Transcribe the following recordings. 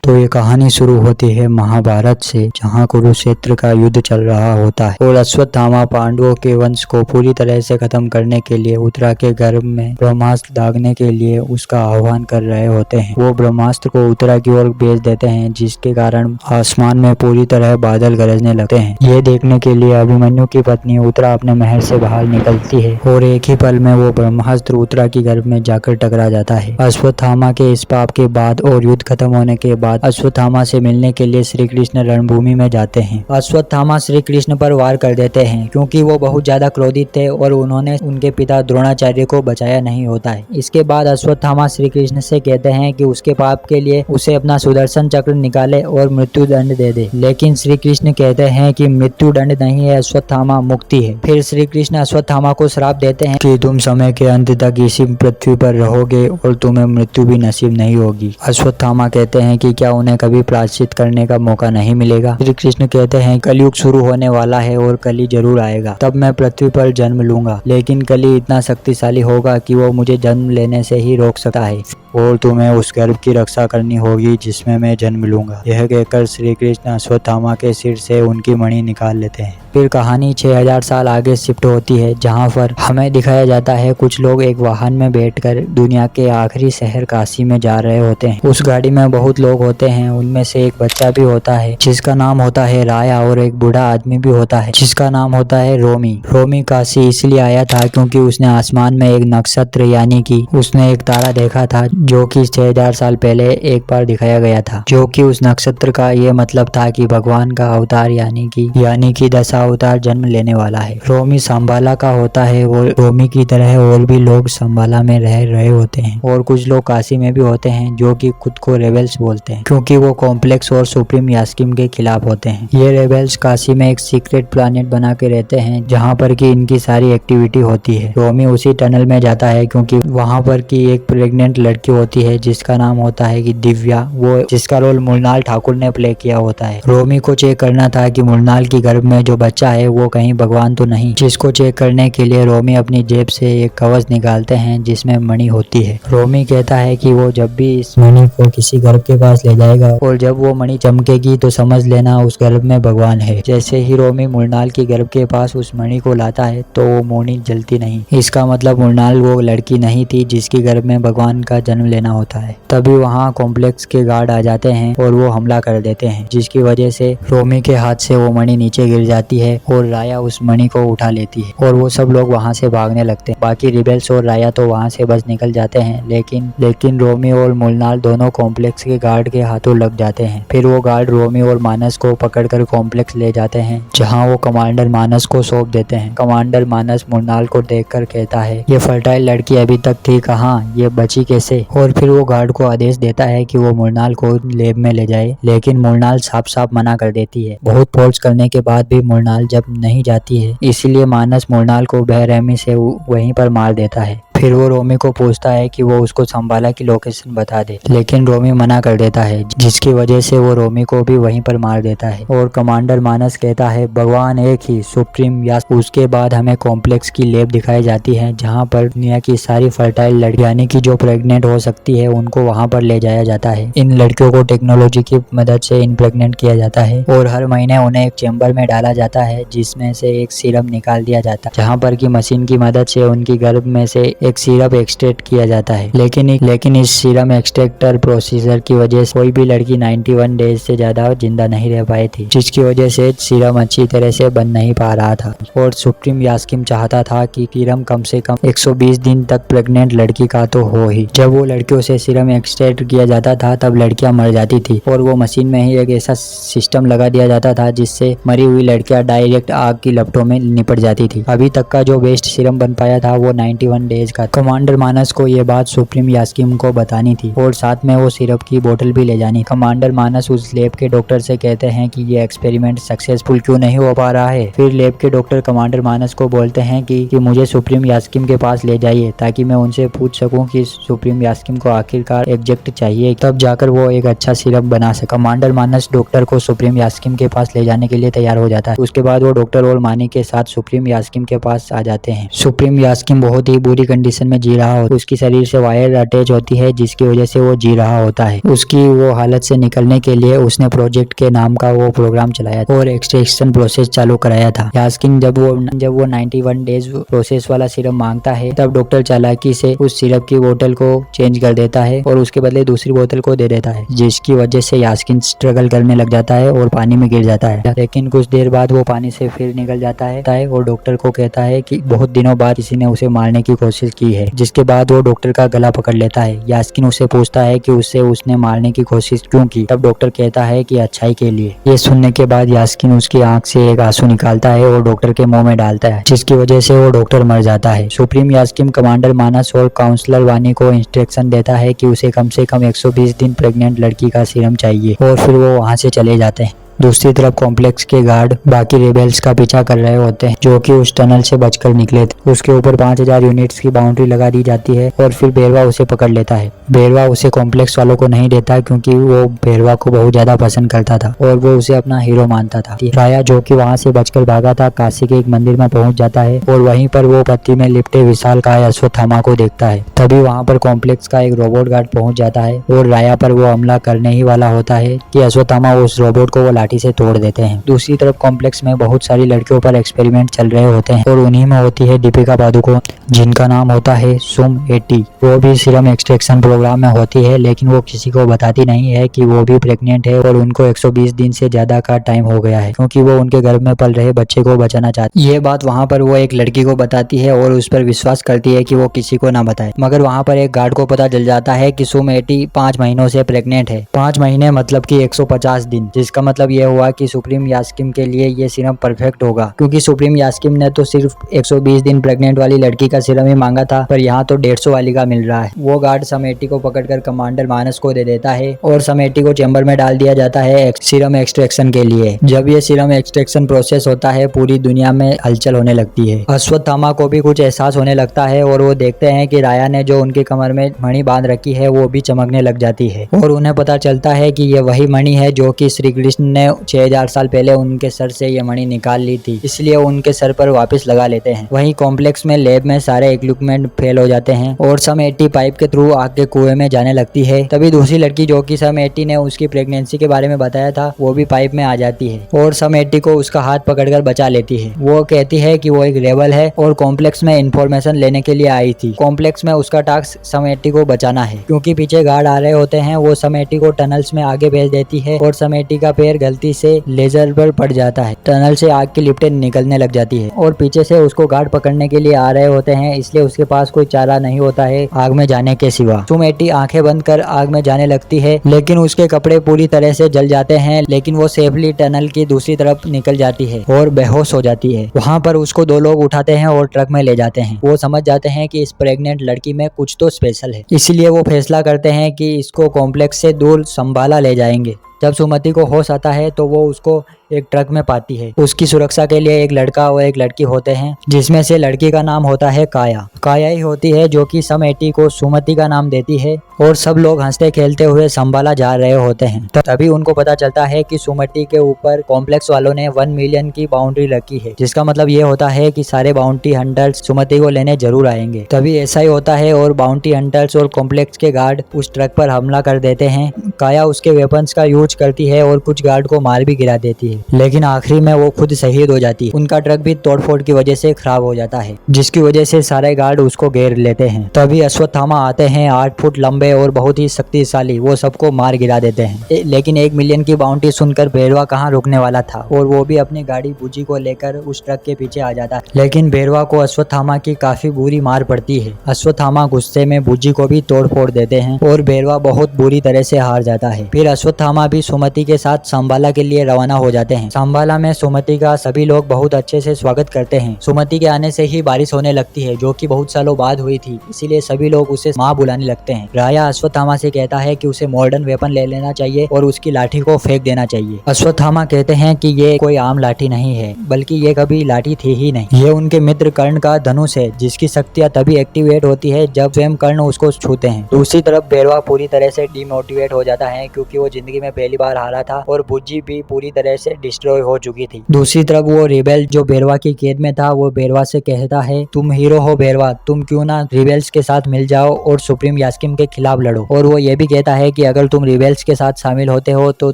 तो ये कहानी शुरू होती है महाभारत से, जहाँ कुरुक्षेत्र का युद्ध चल रहा होता है और अश्वत्थामा पांडवों के वंश को पूरी तरह से खत्म करने के लिए उत्तरा के गर्भ में ब्रह्मास्त्र दागने के लिए उसका आह्वान कर रहे होते हैं। वो ब्रह्मास्त्र को उत्तरा की ओर भेज देते हैं, जिसके कारण आसमान में पूरी तरह बादल गरजने लगते हैं। ये देखने के लिए अभिमन्यु की पत्नी उत्तरा अपने महल से बाहर निकलती है और एक ही पल में वो ब्रह्मास्त्र उत्तरा की गर्भ में जाकर टकरा जाता है। अश्वत्थामा के इस पाप के बाद और युद्ध खत्म होने के बाद अश्वत्थामा से मिलने के लिए श्री कृष्ण रणभूमि में जाते हैं। अश्वत्थामा श्री कृष्ण पर वार कर देते हैं क्योंकि वो बहुत ज्यादा क्रोधित थे और उन्होंने उनके पिता द्रोणाचार्य को बचाया नहीं होता है। इसके बाद अश्वत्थामा श्री कृष्ण से कहते हैं कि उसके पाप के लिए उसे अपना सुदर्शन चक्र निकाले और मृत्यु दंड दे दे, लेकिन श्री कृष्ण कहते हैं कि मृत्यु दंड नहीं है, अश्वत्थामा मुक्ति है। फिर श्री कृष्ण अश्वत्थामा को श्राप देते हैं कि तुम समय के अंत तक इसी पृथ्वी पर रहोगे और तुम्हें मृत्यु भी नसीब नहीं होगी। अश्वत्थामा कहते हैं कि क्या उन्हें कभी प्रायश्चित करने का मौका नहीं मिलेगा। श्री कृष्ण कहते हैं कलयुग शुरू होने वाला है और कली जरूर आएगा, तब मैं पृथ्वी पर जन्म लूंगा, लेकिन कली इतना शक्तिशाली होगा कि वो मुझे जन्म लेने से ही रोक सकता है और तुम्हें उस गर्भ की रक्षा करनी होगी जिसमें मैं जन्म लूंगा। यह कहकर श्री कृष्ण अश्वत्थामा के सिर से उनकी मणि निकाल लेते हैं। फिर कहानी 6000 साल आगे शिफ्ट होती है, जहाँ पर हमें दिखाया जाता है कुछ लोग एक वाहन में बैठकर दुनिया के आखिरी शहर काशी में जा रहे होते हैं। उस गाड़ी में बहुत लोग होते हैं, उनमें से एक बच्चा भी होता है जिसका नाम होता है राया और एक बूढ़ा आदमी भी होता है जिसका नाम होता है रोमी। रोमी काशी इसलिए आया था क्योंकि उसने आसमान में एक नक्षत्र यानी कि उसने एक तारा देखा था जो कि 6000 साल पहले एक बार दिखाया गया था, जो कि उस नक्षत्र का ये मतलब था कि भगवान का अवतार यानी कि दशावतार जन्म लेने वाला है। रोमी संभाला का होता है और रोमी की तरह और भी लोग संभाला में रह रहे होते हैं और कुछ लोग काशी में भी होते हैं जो कि खुद को रेबेल्स बोलते हैं क्योंकि वो कॉम्प्लेक्स और सुप्रीम यास्किम के खिलाफ होते हैं। ये रेबेल्स काशी में एक सीक्रेट प्लैनेट बना के रहते हैं जहाँ पर की इनकी सारी एक्टिविटी होती है। रोमी उसी टनल में जाता है क्योंकि वहाँ पर की एक प्रेग्नेंट लड़की होती है जिसका नाम होता है कि दिव्या, वो जिसका रोल मृणाल ठाकुर ने प्ले किया होता है। रोमी को चेक करना था कि मृणाल की गर्भ में जो बच्चा है वो कहीं भगवान तो नहीं, जिसको चेक करने के लिए रोमी अपनी जेब से एक कवच निकालते हैं जिसमें मणि होती है। रोमी कहता है कि वो जब भी इस मणि को किसी गर्भ के पास ले जाएगा और जब वो मणि चमकेगी तो समझ लेना उस गर्भ में भगवान है। जैसे ही रोमी मृणाल की गर्भ के पास उस मणि को लाता है तो वो मणि जलती नहीं, इसका मतलब मृणाल वो लड़की नहीं थी जिसकी गर्भ में भगवान का जन्म लेना होता है। तभी वहाँ कॉम्प्लेक्स के गार्ड आ जाते हैं और वो हमला कर देते हैं, जिसकी वजह से रोमी के हाथ से वो मणि नीचे गिर जाती है और राया उस मणि को उठा लेती है और वो सब लोग वहाँ से भागने लगते हैं। बाकी रिबेल्स और राया तो वहाँ से बच निकल जाते हैं, लेकिन रोमी और मृणाल दोनों कॉम्प्लेक्स के गार्ड के हाथों लग जाते हैं। फिर वो गार्ड रोमी और मानस को पकड़कर कॉम्प्लेक्स ले जाते हैं, जहाँ वो कमांडर मानस को सौंप देते हैं। कमांडर मानस मृणाल को देखकर कहता है ये फर्टाइल लड़की अभी तक थी कहाँ, ये बची कैसे? और फिर वो गार्ड को आदेश देता है कि वो मृणाल को लैब में ले जाए, लेकिन मृणाल साफ साफ मना कर देती है। बहुत फोर्स करने के बाद भी मृणाल जब नहीं जाती है, इसलिए मानस मृणाल को बेरहमी से वहीं पर मार देता है। फिर वो रोमी को पूछता है कि वो उसको संभाला की लोकेशन बता दे, लेकिन रोमी मना कर देता है, जिसकी वजह से वो रोमी को भी वहीं पर मार देता है। और कमांडर मानस कहता है भगवान एक ही, सुप्रीम या। उसके बाद हमें कॉम्प्लेक्स की लैब दिखाई जाती है जहाँ पर दुनिया की सारी फर्टाइल लड़कियां यानी कि जो प्रेग्नेंट हो सकती है उनको वहाँ पर ले जाया जाता है। इन लड़कियों को टेक्नोलॉजी की मदद से इम्प्रेग्नेंट किया जाता है और हर महीने उन्हें एक चेम्बर में डाला जाता है जिसमें से एक सीरम निकाल दिया जाता है, जहाँ पर की मशीन की मदद से उनकी गर्भ में से एक सीरम एक्सट्रैक्ट किया जाता है। लेकिन इस सीरम एक्सट्रैक्टर प्रोसीजर की वजह से कोई भी लड़की 91 डेज से ज्यादा जिंदा नहीं रह पाई थी, जिसकी वजह से सीरम अच्छी तरह से बन नहीं पा रहा था। और सुप्रीम यास्किम चाहता था कि सीरम कम से कम 120 दिन तक प्रेग्नेंट लड़की का तो हो ही। जब वो लड़कियों से सीरम एक्सट्रैक्ट किया जाता था तब लड़कियां मर जाती थी और वो मशीन में ही एक ऐसा सिस्टम लगा दिया जाता था जिससे मरी हुई लड़कियां डायरेक्ट आग की लपटों में निपट जाती थी। अभी तक का जो बेस्ट सीरम बन पाया था वो 91 डेज का। कमांडर मानस को ये बात सुप्रीम यास्किम को बतानी थी और साथ में वो सिरप की बोतल भी ले जानी। कमांडर मानस उस लैब के डॉक्टर से कहते हैं कि ये एक्सपेरिमेंट सक्सेसफुल क्यों नहीं हो पा रहा है। फिर लैब के डॉक्टर कमांडर मानस को बोलते हैं कि मुझे सुप्रीम यास्किम के पास ले जाइए ताकि मैं उनसे पूछ सकूं कि सुप्रीम यास्किम को आखिरकार एग्जैक्ट चाहिए, तब जाकर वो एक अच्छा सिरप बना सके। कमांडर मानस डॉक्टर को सुप्रीम यास्किम के पास ले जाने के लिए तैयार हो जाता है। उसके बाद वो डॉक्टर और मानी के साथ सुप्रीम यास्किम के पास आ जाते हैं। सुप्रीम यास्किम बहुत ही बुरी कंडीशन कंडीशन में जी रहा हो, उसकी शरीर से वायर अटैच होती है जिसकी वजह से वो जी रहा होता है। उसकी वो हालत से निकलने के लिए उसने प्रोजेक्ट के नाम का वो प्रोग्राम चलाया और एक्सट्रैक्शन प्रोसेस चालू कराया था। यास्किन जब वो 91 डेज प्रोसेस वाला सिरप मांगता है तब डॉक्टर चालाकी से उस सिरप की बोतल को चेंज कर देता है और उसके बदले दूसरी बोतल को दे देता है, जिसकी वजह से यास्किन स्ट्रगल करने लग जाता है और पानी में गिर जाता है। लेकिन कुछ देर बाद वो पानी से फिर निकल जाता है और डॉक्टर को कहता है कि बहुत दिनों बाद किसी ने उसे मारने की कोशिश की है। जिसके बाद वो डॉक्टर का गला पकड़ लेता है। यास्किन उससे पूछता है कि उसने मारने की कोशिश क्यों की। तब डॉक्टर कहता है कि अच्छाई के लिए। ये सुनने के बाद यास्किन उसकी आंख से एक आंसू निकालता है और डॉक्टर के मुंह में डालता है, जिसकी वजह से वो डॉक्टर मर जाता है। सुप्रीम यास्किन कमांडर मानस और काउंसलर वानी को इंस्ट्रक्शन देता है कि उसे कम से कम 120 दिन प्रेग्नेंट लड़की का सीरम चाहिए और फिर वो वहाँ से चले जाते हैं। दूसरी तरफ कॉम्प्लेक्स के गार्ड बाकी रेबेल्स का पीछा कर रहे होते हैं जो कि उस टनल से बचकर निकले थे। उसके ऊपर 5000 यूनिट्स की बाउंड्री लगा दी जाती है और फिर बेरवा उसे पकड़ लेता है। बेरवा उसे कॉम्प्लेक्स वालों को नहीं देता क्योंकि वो बेरवा को बहुत ज्यादा पसंद करता था और वो उसे अपना हीरो मानता था। राया जो कि वहाँ से बचकर भागा था काशी के एक मंदिर में पहुंच जाता है और वहीं पर वो पत्ती में लिपटे विशालकाय अश्वत्थामा को देखता है। तभी वहाँ पर कॉम्प्लेक्स का एक रोबोट गार्ड पहुंच जाता है और राया पर वो हमला करने ही वाला होता है कि अश्वत्थामा उस रोबोट को वो लाठी से तोड़ देते हैं। दूसरी तरफ कॉम्प्लेक्स में बहुत सारी लड़कियों पर एक्सपेरिमेंट चल रहे होते हैं और उन्हीं में होती है दीपिका पादुकोण, जिनका नाम होता है सुम 80। वो भी सीरम एक्सट्रैक्शन प्रोग्राम में होती है, लेकिन वो किसी को बताती नहीं है कि वो भी प्रेग्नेंट है और उनको 120 दिन से ज्यादा का टाइम हो गया है क्योंकि वो उनके गर्भ में पल रहे बच्चे को बचाना चाहती है। ये बात वहाँ पर वो एक लड़की को बताती है और उस पर विश्वास करती है कि वो किसी को ना बताए। मगर वहाँ पर एक गार्ड को पता चल जाता है कि सुम 80 5 महीनों से प्रेग्नेंट है। 5 महीने मतलब कि 150 दिन, जिसका मतलब ये हुआ कि सुप्रीम यास्किन के लिए ये सीरम परफेक्ट होगा क्योंकि सुप्रीम यास्किन ने तो सिर्फ 120 दिन प्रेग्नेंट वाली लड़की का सीरम ही मांगा था, पर यहाँ तो 150 वाली का मिल रहा है। वो गार्ड सम 80 को पकड़कर कमांडर मानस को दे देता है और सम 80 को चेंबर में डाल दिया जाता है सीरम एक्सट्रैक्शन के लिए। जब ये सीरम एक्सट्रैक्शन प्रोसेस होता है पूरी दुनिया में हलचल होने लगती है। अश्वत्थामा को भी कुछ एहसास होने लगता है और वो देखते हैं कि राया ने जो उनके कमर में मणि बांध रखी है वो भी चमकने लग जाती है और उन्हें पता चलता है कि ये वही मणि है जो कि श्री कृष्ण ने 6000 साल पहले उनके सर से ये मणि निकाल ली थी, इसलिए उनके सर पर वापस लगा लेते हैं। वहीं कॉम्प्लेक्स में लैब में सारे इक्विपमेंट फेल हो जाते हैं और सम 80 पाइप के थ्रू आग के कुएं में जाने लगती है। तभी दूसरी लड़की जो कि सम 80 ने उसकी प्रेगनेंसी के बारे में बताया था वो भी पाइप में आ जाती है और सम 80 को उसका हाथ पकड़कर बचा लेती है। वो कहती है कि वो एक रेबल है और कॉम्प्लेक्स में इंफॉर्मेशन लेने के लिए आई थी। कॉम्प्लेक्स में उसका टास्क सम 80 को बचाना है क्योंकि पीछे गार्ड आ रहे होते हैं। वो सम 80 को टनल्स में आगे भेज देती है और सम 80 का पैर गलती से लेजर पर पड़ जाता है। टनल से आग की लिपटें निकलने लग जाती है और पीछे से उसको गार्ड पकड़ने के लिए आ रहे होते हैं, इसलिए उसके पास कोई चारा नहीं होता है आग में जाने के सिवा। सुम 80 आंखें बंद कर आग में जाने लगती है लेकिन उसके कपड़े पूरी तरह से जल जाते हैं, लेकिन वो सेफली टनल की दूसरी तरफ निकल जाती है और बेहोश हो जाती है। वहाँ पर उसको 2 लोग उठाते हैं और ट्रक में ले जाते हैं। वो समझ जाते हैं कि इस प्रेग्नेंट लड़की में कुछ तो स्पेशल है, इसलिए वो फैसला करते हैं कि इसको कॉम्प्लेक्स से दूर संभाला ले जाएंगे। जब सुमति को होश आता है तो वो उसको एक ट्रक में पाती है। उसकी सुरक्षा के लिए एक लड़का और एक लड़की होते हैं, जिसमें से लड़की का नाम होता है काया। काया ही होती है जो कि सम 80 को सुमति का नाम देती है और सब लोग हंसते खेलते हुए संभाला जा रहे होते हैं। तभी उनको पता चलता है कि सुमति के ऊपर कॉम्प्लेक्स वालों ने 1 मिलियन की बाउंड्री रखी है, जिसका मतलब ये होता है कि सारे बाउंटी हंटर्स सुमति को लेने जरूर आएंगे। तभी ऐसा ही होता है और बाउंटी हंटर्स और कॉम्प्लेक्स के गार्ड उस ट्रक पर हमला कर देते हैं। काया उसके वेपन्स का यूज करती है और कुछ गार्ड को मार भी गिरा देती है, लेकिन आखिरी में वो खुद शहीद हो जाती है। उनका ट्रक भी तोड़फोड़ की वजह से खराब हो जाता है, जिसकी वजह से सारे गार्ड उसको घेर लेते हैं। तभी अश्वत्थामा आते हैं, 8 फुट लंबे और बहुत ही शक्तिशाली। वो सबको मार गिरा देते हैं। लेकिन 1 मिलियन की बाउंटी सुनकर भैरवा कहाँ रुकने वाला था और वो भी अपनी गाड़ी बुजी को लेकर उस ट्रक के पीछे आ जाता है। लेकिन भैरवा को अश्वत्थामा की काफी बुरी मार पड़ती है। अश्वत्थामा गुस्से में बुजी को भी तोड़ फोड़ देते हैं और भैरवा बहुत बुरी तरह से हार जाता है। फिर अश्वत्थामा भी सुमति के साथ संबाला के लिए रवाना हो जाते हैं। संबाला में सुमति का सभी लोग बहुत अच्छे से स्वागत करते हैं। सुमति के आने से ही बारिश होने लगती है, जो कि बहुत सालों बाद हुई थी, इसीलिए सभी लोग उसे माँ बुलाने लगते हैं। राया अश्वत्थामा से कहता है कि उसे मॉडर्न वेपन ले लेना चाहिए और उसकी लाठी को फेंक देना चाहिए। अश्वत्थामा कहते हैं कि ये कोई आम लाठी नहीं है, बल्कि ये कभी लाठी थी ही नहीं। ये उनके मित्र कर्ण का धनुष है, जिसकी शक्तियाँ तभी एक्टिवेट होती है जब स्वयं कर्ण उसको छूते हैं। दूसरी तरफ भैरवा पूरी तरह से डिमोटिवेट हो जाता है क्योंकि वो जिंदगी में पहली बार हारा था और बुज्जी भी पूरी तरह से डिस्ट्रॉय हो चुकी थी। दूसरी तरफ वो रिबेल जो बेरवा की कैद में था, वो बेरवा से कहता है, तुम हीरो हो बेरवा, तुम क्यों ना रिबेल्स के साथ मिल जाओ और सुप्रीम यास्किन के खिलाफ लड़ो। और वो ये भी कहता है कि अगर तुम रिबेल्स के साथ शामिल होते हो तो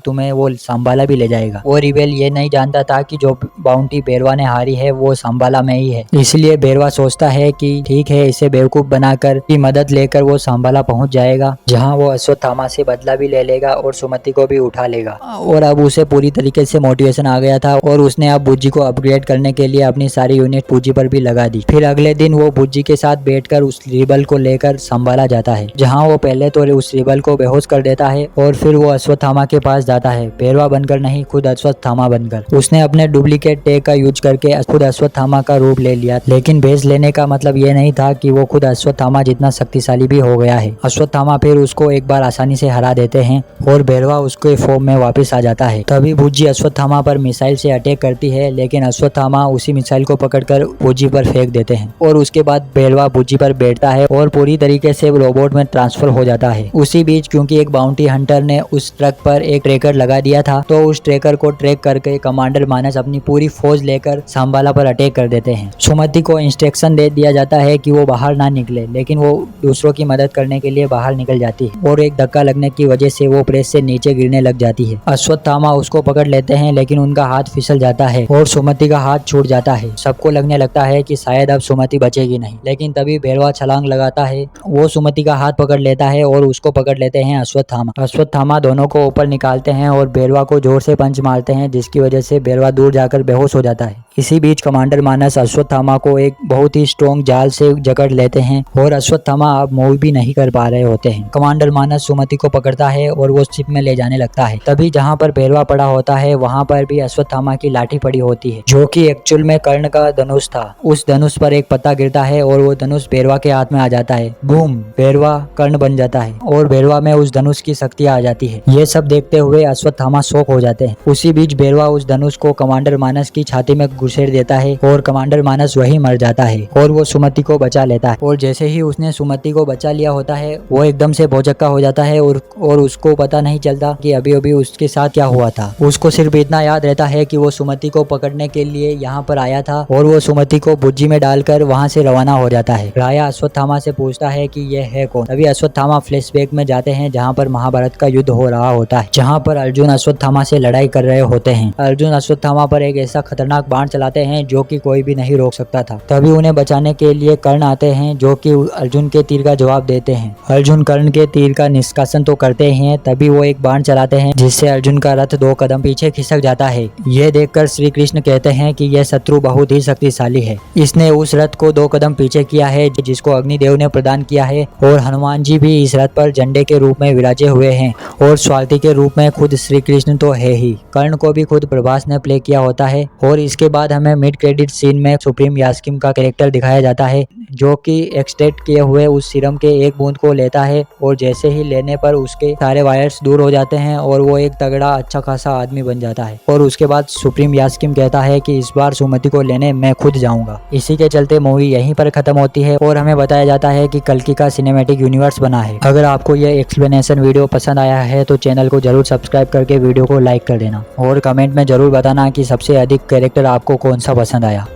तुम्हें वो सांबाला भी ले जाएगा। वो रिबेल ये नहीं जानता था कि जो बाउंटी बेरवा ने हारी है वो सांबाला में ही है। इसलिए बेरवा सोचता है कि ठीक है, इसे बेवकूफ बनाकर की मदद लेकर वो सांबाला पहुंच जाएगा, जहां वो अश्वत्थामा से बदला भी ले लेगा और सुमति को भी उठा लेगा। और अब उसे पूरी तरीके से मोटिवेशन आ गया था और उसने अब बुज्जी को अपग्रेड करने के लिए अपनी सारी यूनिट पूजी पर भी लगा दी। फिर अगले दिन वो बुज्जी के साथ बैठकर उस रिबल को लेकर संभाला जाता है, जहां वो पहले तो उस रिबल को बेहोश कर देता है और फिर वो अश्वत्थामा के पास जाता है, बेरवा बनकर नहीं, खुद अश्वत्थामा बनकर। उसने अपने डुप्लीकेट टैग का यूज करके खुद अश्वत्थामा का रूप ले लिया, लेकिन भेष लेने का मतलब ये नहीं था कि वो खुद अश्वत्थामा जितना शक्तिशाली भी हो गया है। अश्वत्थामा फिर उसको एक बार आसानी से हरा देते हैं और बेरवा उसके फॉर्म में वापस आ जाता है। तभी बुज्जी अश्वत्थामा पर मिसाइल से अटैक करती है, लेकिन अश्वत्थामा उसी मिसाइल को पकड़कर बुज्जी पर फेंक देते हैं और उसके बाद बेरवा बुज्जी पर बैठता है और पूरी तरीके से रोबोट में ट्रांसफर हो जाता है। उसी बीच क्योंकि एक बाउंटी हंटर ने उस ट्रक पर एक ट्रैकर लगा दिया था, तो उस ट्रैकर को ट्रैक करके कमांडर मानस अपनी पूरी फौज लेकर सांबाला पर अटैक कर देते हैं। सुमति को इंस्ट्रक्शन दे दिया जाता है कि वो बाहर ना निकले, लेकिन वो दूसरों की मदद करने के लिए बाहर निकल जाती है और एक धक्का लगने की वजह से वो प्रेस से नीचे गिरने लग जाती है। अश्वत्थामा उसको पकड़ लेते हैं, लेकिन उनका हाथ फिसल जाता है और सुमति का हाथ छूट जाता है। सबको लगने लगता है कि शायद अब सुमति बचेगी नहीं, लेकिन तभी बेरवा छलांग लगाता है। वो सुमति का हाथ पकड़ लेता है और उसको पकड़ लेते हैं अश्वत्थामा। अश्वत्थामा दोनों को ऊपर निकालते हैं और बेरवा को जोर से पंच मारते हैं, जिसकी वजह से बेरवा दूर जाकर बेहोश हो जाता है। इसी बीच कमांडर मानस अश्वत्थामा को एक बहुत ही स्ट्रॉन्ग जाल से जकड़ लेते हैं और अश्वत्थामा अब मूव भी नहीं कर पा रहे होते हैं। कमांडर मानस सुमति को पकड़ता है और वो शिप में ले जाने लगता है। तभी जहाँ पर बेरवा पड़ा होता है वहाँ पर भी अश्वत्थामा की लाठी पड़ी होती है, जो कि एक्चुअल में कर्ण का धनुष था। उस धनुष पर एक पत्ता गिरता है और वो धनुष बेरवा के हाथ में आ जाता है। बूम, बेरवा कर्ण बन जाता है और बेरवा में उस धनुष की शक्ति आ जाती है। ये सब देखते हुए अश्वत्थामा शॉक हो जाते हैं। उसी बीच बेरवा उस धनुष को कमांडर मानस की छाती में घुसेड़ देता है और कमांडर मानस वही मर जाता है और वो सुमति को बचा लेता है। और जैसे ही उसने सुमति को बचा लिया होता है, वो एकदम से भौचक्का हो जाता है और उसको पता नहीं चलता कि अभी अभी उसके साथ क्या हुआ था। उसको सिर्फ इतना याद रहता है कि वो सुमति को पकड़ने के लिए यहाँ पर आया था और वो सुमति को बुज्जी में डालकर वहाँ से रवाना हो जाता है। राया अश्वत्थामा से पूछता है कि ये है कौन। तभी अश्वत्थामा फ्लैशबैक में जाते हैं, जहाँ पर महाभारत का युद्ध हो रहा होता है, जहाँ पर अर्जुन अश्वत्थामा से लड़ाई कर रहे होते हैं। अर्जुन अश्वत्थामा पर एक ऐसा खतरनाक बाण चलाते हैं जो कि कोई भी नहीं रोक सकता था। तभी उन्हें बचाने के लिए कर्ण आते हैं, जो कि अर्जुन के तीर का जवाब देते हैं। अर्जुन कर्ण के तीर का निष्कासन तो करते हैं, तभी वो एक बाण चलाते हैं जिससे अर्जुन का रथ 2 कदम पीछे खिसक जाता है। ये देखकर श्री कृष्ण कहते हैं कि यह शत्रु बहुत ही शक्तिशाली है, इसने उस रथ को 2 कदम पीछे किया है जिसको अग्निदेव ने प्रदान किया है। और हनुमान जी भी इस रथ पर झंडे के रूप में विराजे हुए हैं और स्वार्थी के रूप में खुद श्री कृष्ण तो है ही। कर्ण को भी खुद प्रभास ने प्ले किया होता है। और इसके बाद हमें मिड क्रेडिट सीन में सुप्रीम यास्किन का कैरेक्टर दिखाया जाता है, जो कि एक्सट्रैक्ट किए हुए उस सीरम के एक बूंद को लेता है और जैसे ही लेने पर उसके सारे वायर्स दूर हो जाते हैं और वो एक तगड़ा अच्छा खासा आदमी बन जाता है। और उसके बाद सुप्रीम यास्किन कहता है कि इस बार सुमति को लेने मैं खुद जाऊंगा। इसी के चलते मूवी यहीं पर खत्म होती है और हमें बताया जाता है कि कल्कि का सिनेमैटिक यूनिवर्स बना है। अगर आपको यह एक्सप्लेनेशन वीडियो पसंद आया है तो चैनल को जरूर सब्सक्राइब करके वीडियो को लाइक कर देना और कमेंट में जरूर बताना कि सबसे अधिक कैरेक्टर आपको कौन सा पसंद आया।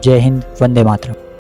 जय हिंद, वंदे मातरम।